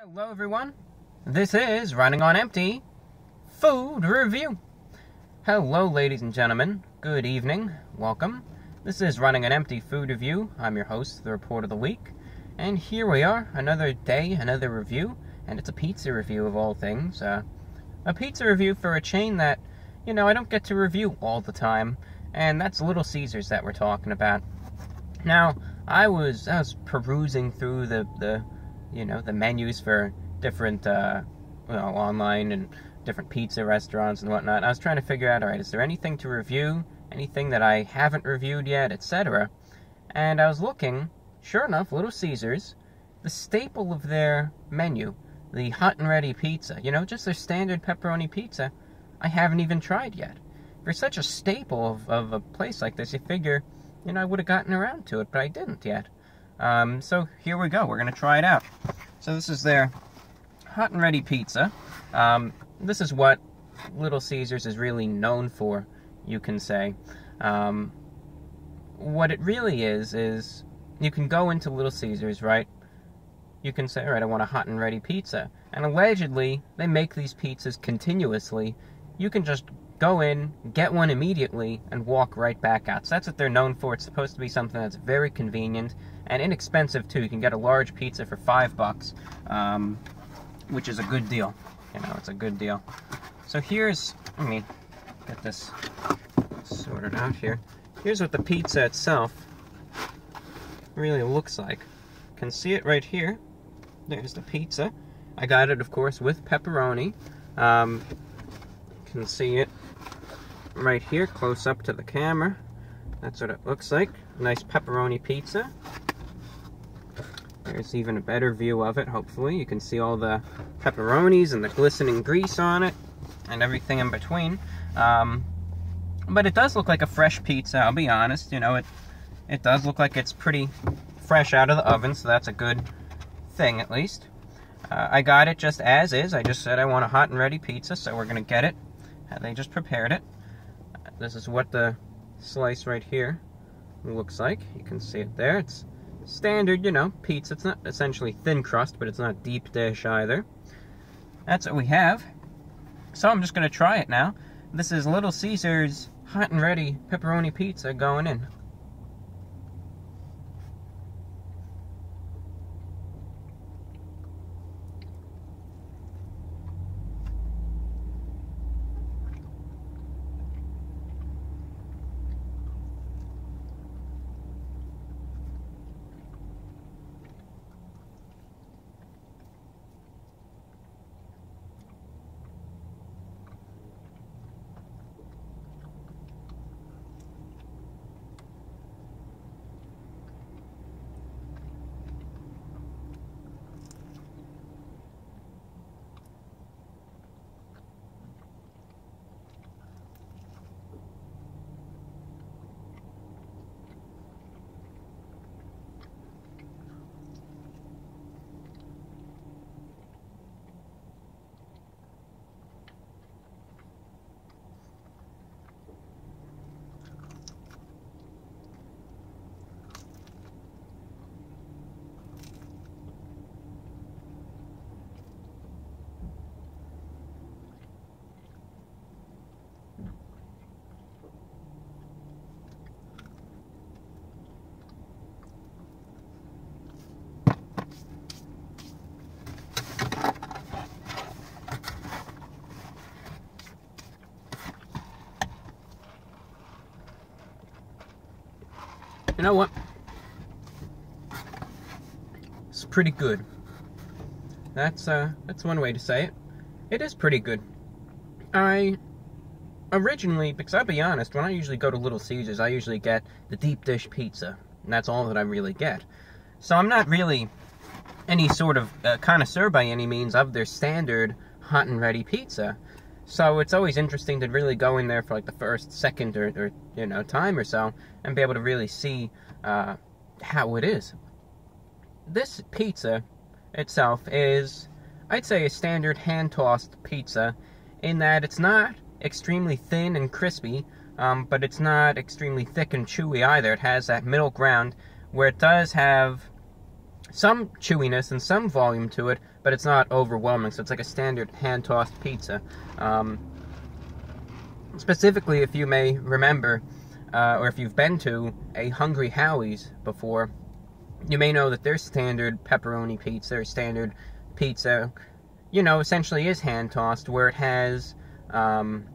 Hello everyone, this is Running on Empty Food Review. Hello ladies and gentlemen, good evening, welcome. This is Running on Empty Food Review. I'm your host, the Report of the Week. And here we are, another day, another review. And it's a pizza review of all things. A pizza review for a chain that, I don't get to review all the time. And that's Little Caesars that we're talking about. Now, I was perusing through the menus for different, online and different pizza restaurants and whatnot. I was trying to figure out, alright, is there anything to review? Anything that I haven't reviewed yet, etc. And I was looking, sure enough, Little Caesars, the staple of their menu, the hot and ready pizza, just their standard pepperoni pizza, I haven't even tried yet. For such a staple of a place like this, you figure, I would have gotten around to it, but I didn't yet. So here we go, we're going to try it out. So this is their hot and ready pizza. This is what Little Caesars is really known for, you can say. What it really is you can go into Little Caesars, right? You can say, alright, I want a hot and ready pizza. And allegedly, they make these pizzas continuously. You can just go in, get one immediately, and walk right back out. So that's what they're known for. It's supposed to be something that's very convenient and inexpensive too. You can get a large pizza for $5, which is a good deal. It's a good deal. So here's, let me get this sorted out here. Here's what the pizza itself really looks like. You can see it right here. There's the pizza. I got it, of course, with pepperoni. You can see it right here, close up to the camera. That's what it looks like. Nice pepperoni pizza. There's even a better view of it, hopefully. You can see all the pepperonis and the glistening grease on it, and everything in between. But it does look like a fresh pizza, I'll be honest. It does look like it's pretty fresh out of the oven, so that's a good thing, at least. I got it just as is. I just said I want a hot and ready pizza, so we're going to get it. They just prepared it. This is what the slice right here looks like. You can see it there. It's standard, pizza. It's not essentially thin crust, but it's not deep dish either. That's what we have. So I'm just going to try it now. This is Little Caesars hot and ready pepperoni pizza going in. You know what? It's pretty good. That's one way to say it. It is pretty good. I originally, because I'll be honest, when I usually go to Little Caesars, I usually get the deep dish pizza, and that's all that I really get. So I'm not really any sort of connoisseur by any means of their standard hot and ready pizza. So it's always interesting to really go in there for like the first, second, or time or so, and be able to really see how it is. This pizza itself is, I'd say, a standard hand-tossed pizza, in that it's not extremely thin and crispy, but it's not extremely thick and chewy either. It has that middle ground where it does have some chewiness and some volume to it, but it's not overwhelming, so it's like a standard hand-tossed pizza. Specifically, if you may remember, or if you've been to a Hungry Howie's before, you may know that their standard pepperoni pizza, or standard pizza, you know, essentially is hand-tossed, where it has some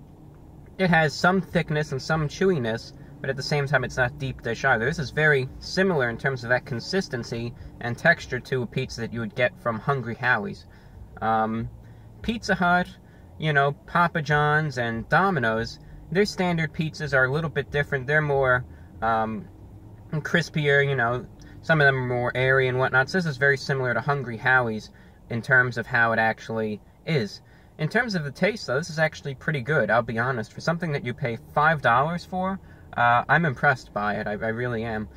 thickness and some chewiness, but at the same time it's not deep dish either. This is very similar in terms of that consistency and texture to a pizza that you would get from Hungry Howie's. Pizza Hut, you know, Papa John's and Domino's, their standard pizzas are a little bit different. They're more crispier, you know, some of them are more airy and whatnot. So this is very similar to Hungry Howie's in terms of how it actually is. In terms of the taste, though, this is actually pretty good, I'll be honest. For something that you pay $5 for, I'm impressed by it. I really am.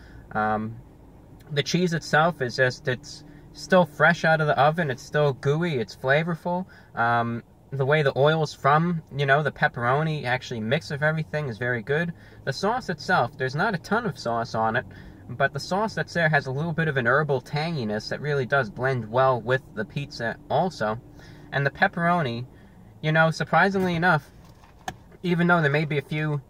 The cheese itself is just, it's still fresh out of the oven. It's still gooey. It's flavorful. The way the oils from, you know, the pepperoni actually mix with everything is very good. The sauce itself, there's not a ton of sauce on it, but the sauce that's there has a little bit of an herbal tanginess that really does blend well with the pizza also. And the pepperoni, you know, surprisingly enough, even though there may be a few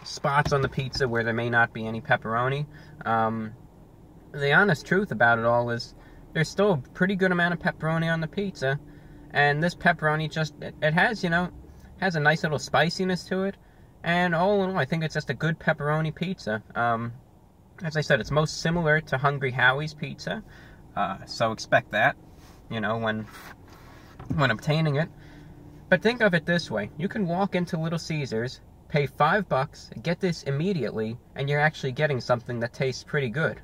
spots on the pizza where there may not be any pepperoni, the honest truth about it all is there's still a pretty good amount of pepperoni on the pizza. And this pepperoni just, it has, you know, has a nice little spiciness to it. And all in all, I think it's just a good pepperoni pizza. As I said, it's most similar to Hungry Howie's pizza. So expect that, you know, when obtaining it. But think of it this way. You can walk into Little Caesars, pay $5, get this immediately, and you're actually getting something that tastes pretty good.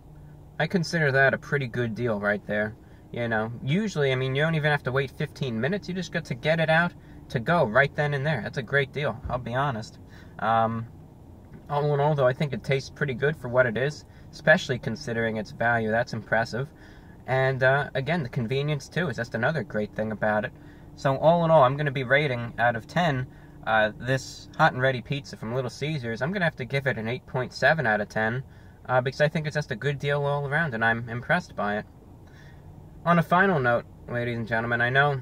I consider that a pretty good deal right there. You know, usually, I mean, you don't even have to wait 15 minutes. You just get to get it out to go right then and there. That's a great deal, I'll be honest. All in all, though, I think it tastes pretty good for what it is, especially considering its value. That's impressive. And, again, the convenience, too, is just another great thing about it. So, all in all, I'm going to be rating, out of 10, this hot and ready pizza from Little Caesars. I'm going to have to give it an 8.7 out of 10, because I think it's just a good deal all around, and I'm impressed by it. On a final note, ladies and gentlemen, I know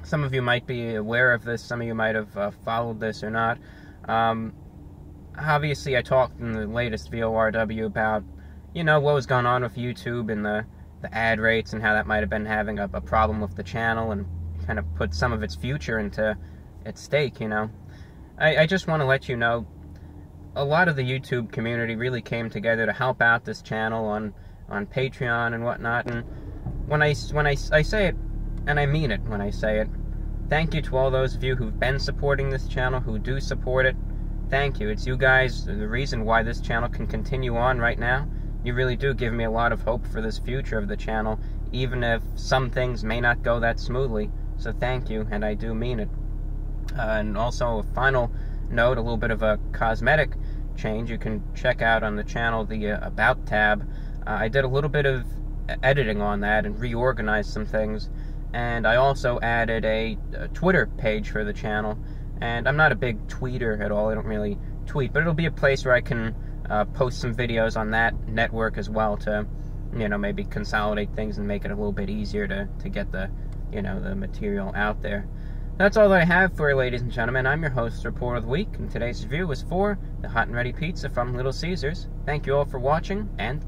some of you might be aware of this, some of you might have followed this or not. Obviously, I talked in the latest VORW about, you know, what was going on with YouTube and the ad rates and how that might have been having a problem with the channel and kind of put some of its future at stake, you know. I just want to let you know, a lot of the YouTube community really came together to help out this channel on Patreon and whatnot, and when I say it, and I mean it when I say it, thank you to all those of you who've been supporting this channel, who do support it. Thank you. It's you guys, the reason why this channel can continue on right now. You really do give me a lot of hope for this future of the channel, even if some things may not go that smoothly. So thank you, and I do mean it. And also, a final note, a little bit of a cosmetic change. You can check out on the channel the About tab. I did a little bit of editing on that and reorganized some things, and I also added a Twitter page for the channel. And I'm not a big tweeter at all, I don't really tweet, but it'll be a place where I can post some videos on that network as well to, you know, maybe consolidate things and make it a little bit easier to get the, you know, the material out there. That's all that I have for you, ladies and gentlemen. I'm your host, Report of the Week, and today's review was for the hot and ready pizza from Little Caesars. Thank you all for watching, and